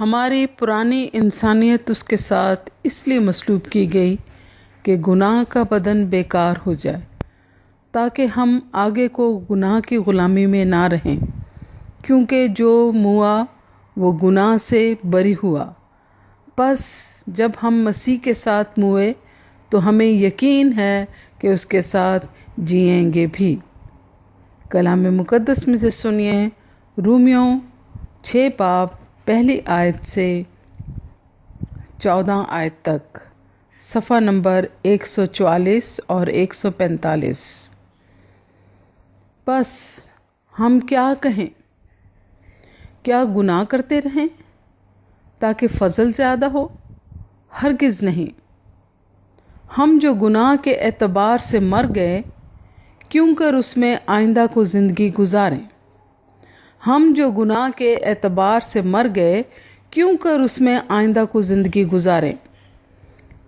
ہماری پرانی انسانیت اس کے ساتھ اس لیے مسلوب کی گئی کہ گناہ کا بدن بیکار ہو جائے، تاکہ ہم آگے کو گناہ کی غلامی میں نہ رہیں، کیونکہ جو موا وہ گناہ سے بری ہوا۔ پس جب ہم مسیح کے ساتھ موئے تو ہمیں یقین ہے کہ اس کے ساتھ جئیں گے بھی۔ کلام مقدس میں سے سنیے رومیوں 6 باب پہلی آیت سے 14 آیت تک، صفحہ نمبر 144 اور 145۔ بس ہم کیا کہیں؟ کیا گناہ کرتے رہیں تاکہ فضل زیادہ ہو؟ ہرگز نہیں۔ ہم جو گناہ کے اعتبار سے مر گئے، کیوں کر اس میں آئندہ کو زندگی گزاریں؟ ہم جو گناہ کے اعتبار سے مر گئے، کیوں کر اس میں آئندہ کو زندگی گزاریں؟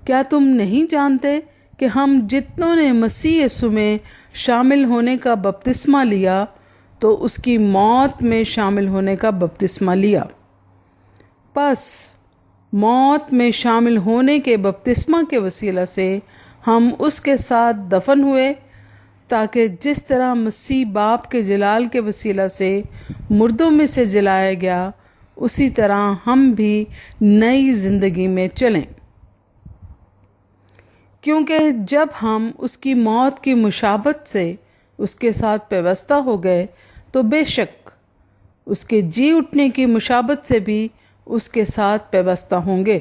کیا تم نہیں جانتے کہ ہم جتنوں نے مسیح یسوع میں شامل ہونے کا بپتسمہ لیا تو اس کی موت میں شامل ہونے کا بپتسمہ لیا؟ پس موت میں شامل ہونے کے بپتسمہ کے وسیلہ سے ہم اس کے ساتھ دفن ہوئے، تاکہ جس طرح مسیح باپ کے جلال کے وسیلہ سے مردوں میں سے جلایا گیا، اسی طرح ہم بھی نئی زندگی میں چلیں۔ کیونکہ جب ہم اس کی موت کی مشابہت سے اس کے ساتھ پیوستہ ہو گئے تو بے شک اس کے جی اٹھنے کی مشابہت سے بھی اس کے ساتھ پیوستہ ہوں گے۔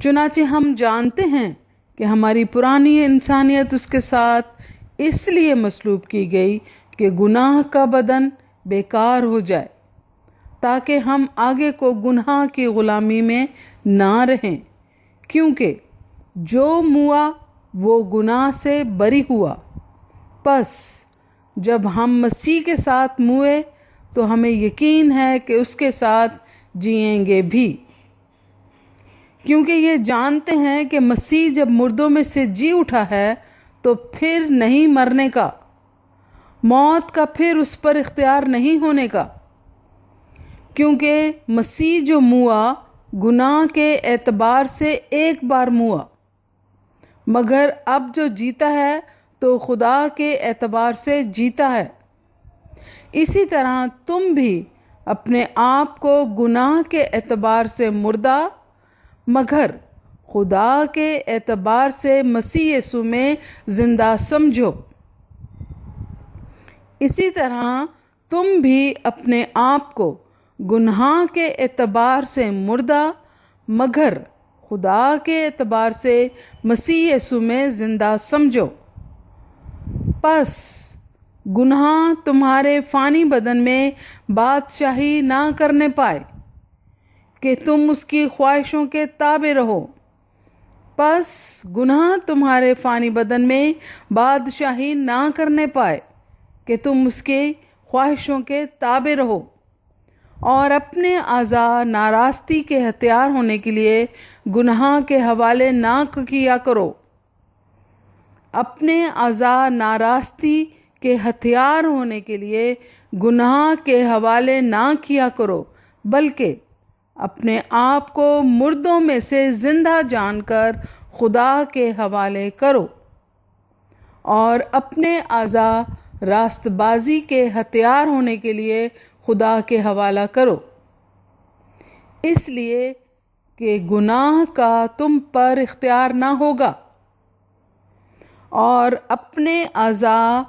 چنانچہ ہم جانتے ہیں کہ ہماری پرانی انسانیت اس کے ساتھ اس لیے مسلوب کی گئی کہ گناہ کا بدن بیکار ہو جائے، تاکہ ہم آگے کو گناہ کی غلامی میں نہ رہیں، کیونکہ جو موا وہ گناہ سے بری ہوا۔ پس جب ہم مسیح کے ساتھ موئے تو ہمیں یقین ہے کہ اس کے ساتھ جئیں گے بھی، کیونکہ یہ جانتے ہیں کہ مسیح جب مردوں میں سے جی اٹھا ہے تو پھر نہیں مرنے کا، موت کا پھر اس پر اختیار نہیں ہونے کا۔ کیونکہ مسیح جو موا گناہ کے اعتبار سے ایک بار موا، مگر اب جو جیتا ہے تو خدا کے اعتبار سے جیتا ہے۔ اسی طرح تم بھی اپنے آپ کو گناہ کے اعتبار سے مردہ، مگر خدا کے اعتبار سے مسیح یسوع میں زندہ سمجھو۔ اسی طرح تم بھی اپنے آپ کو گناہ کے اعتبار سے مردہ، مگر خدا کے اعتبار سے مسیح یسوع میں زندہ سمجھو۔ پس گناہ تمہارے فانی بدن میں بادشاہی نہ کرنے پائے کہ تم اس کی خواہشوں کے تابع رہو۔ پس گناہ تمہارے فانی بدن میں بادشاہی نہ کرنے پائے کہ تم اس کی خواہشوں کے تابع رہو، اور اپنے اعضاء ناراستی کے ہتھیار ہونے کے لیے گناہ کے حوالے نہ کیا کرو۔ اپنے اعضاء ناراستی کے ہتھیار ہونے کے لیے گناہ کے حوالے نہ کیا کرو، بلکہ اپنے آپ کو مردوں میں سے زندہ جان کر خدا کے حوالے کرو، اور اپنے اعضاء راست بازی کے ہتھیار ہونے کے لیے خدا کے حوالہ کرو، اس لیے کہ گناہ کا تم پر اختیار نہ ہوگا، اور اپنے اعضاء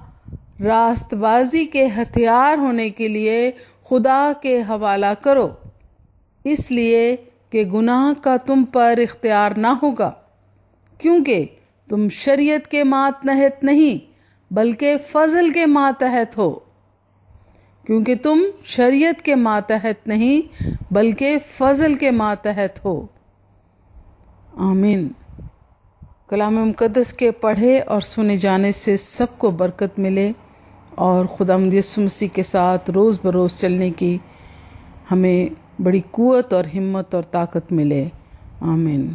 راست بازی کے ہتھیار ہونے کے لیے خدا کے حوالہ کرو، اس لیے کہ گناہ کا تم پر اختیار نہ ہوگا، کیونکہ تم شریعت کے ماتحت نہیں بلکہ فضل کے ماتحت ہو۔ کیونکہ تم شریعت کے ماتحت نہیں بلکہ فضل کے ماتحت ہو۔ آمین۔ کلام مقدس کے پڑھے اور سنے جانے سے سب کو برکت ملے، اور خداوند یسوع مسیح کے ساتھ روز بروز چلنے کی ہمیں بڑی قوت اور ہمت اور طاقت ملے۔ آمین۔